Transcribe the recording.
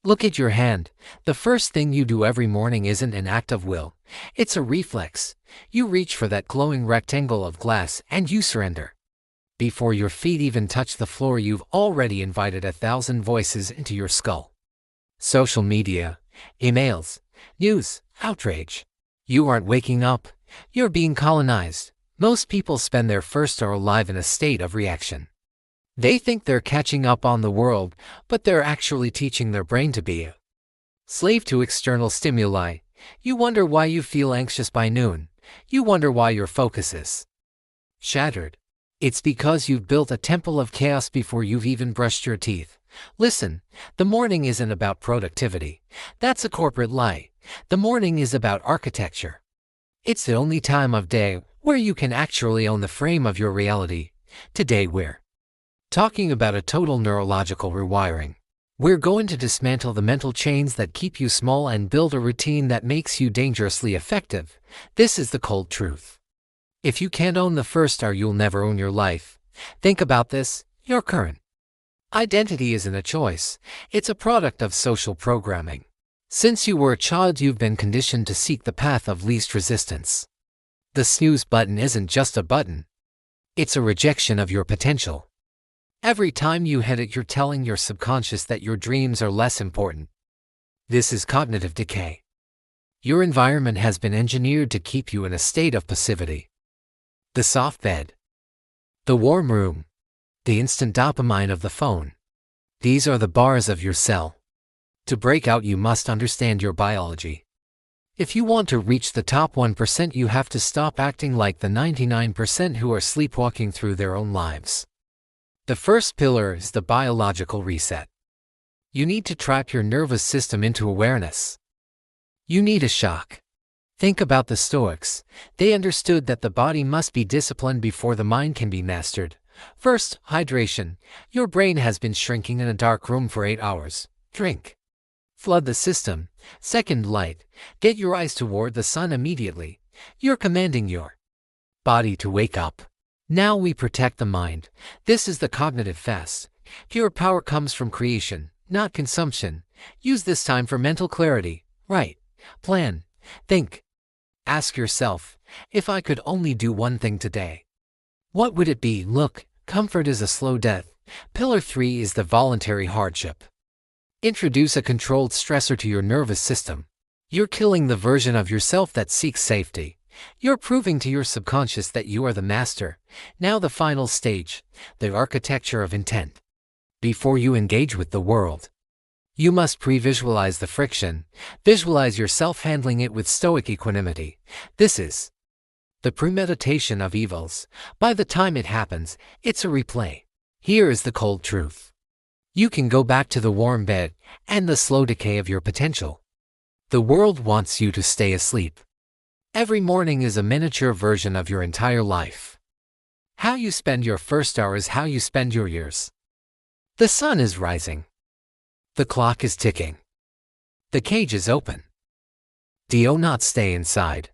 Look at your hand. The first thing you do every morning isn't an act of will. It's a reflex. You reach for that glowing rectangle of glass and you surrender. Before your feet even touch the floor, you've already invited 1,000 voices into your skull. Social media, emails, news, outrage. You aren't waking up. You're being colonized. Most people spend their first hour alive in a state of reaction. They think they're catching up on the world, but they're actually teaching their brain to be a slave to external stimuli. You wonder why you feel anxious by noon. You wonder why your focus is shattered. It's because you've built a temple of chaos before you've even brushed your teeth. Listen, the morning isn't about productivity. That's a corporate lie. The morning is about architecture. It's the only time of day where you can actually own the frame of your reality. Today we're talking about a total neurological rewiring. We're going to dismantle the mental chains that keep you small and build a routine that makes you dangerously effective. This is the cold truth. If you can't own the first hour, you'll never own your life. Think about this. Your current identity isn't a choice. It's a product of social programming. Since you were a child, you've been conditioned to seek the path of least resistance. The snooze button isn't just a button. It's a rejection of your potential. Every time you hit it, you're telling your subconscious that your dreams are less important. This is cognitive decay. Your environment has been engineered to keep you in a state of passivity. The soft bed, the warm room, the instant dopamine of the phone. These are the bars of your cell. To break out, you must understand your biology. If you want to reach the top 1%, you have to stop acting like the 99% who are sleepwalking through their own lives. The first pillar is the biological reset. You need to trap your nervous system into awareness. You need a shock. Think about the Stoics. They understood that the body must be disciplined before the mind can be mastered. First, hydration. Your brain has been shrinking in a dark room for 8 hours. Drink. Flood the system. Second, light. Get your eyes toward the sun immediately. You're commanding your body to wake up. Now we protect the mind. This is the cognitive fast. Your power comes from creation, not consumption. Use this time for mental clarity. Write. Plan. Think. Ask yourself, if I could only do one thing today, what would it be? Look, comfort is a slow death. Pillar 3 is the voluntary hardship. Introduce a controlled stressor to your nervous system. You're killing the version of yourself that seeks safety. You're proving to your subconscious that you are the master. Now the final stage, the architecture of intent. Before you engage with the world, you must pre-visualize the friction. Visualize yourself handling it with stoic equanimity. This is the premeditation of evils. By the time it happens, it's a replay. Here is the cold truth. You can go back to the warm bed and the slow decay of your potential. The world wants you to stay asleep. Every morning is a miniature version of your entire life. How you spend your first hour is how you spend your years. The sun is rising. The clock is ticking. The cage is open. Do not stay inside.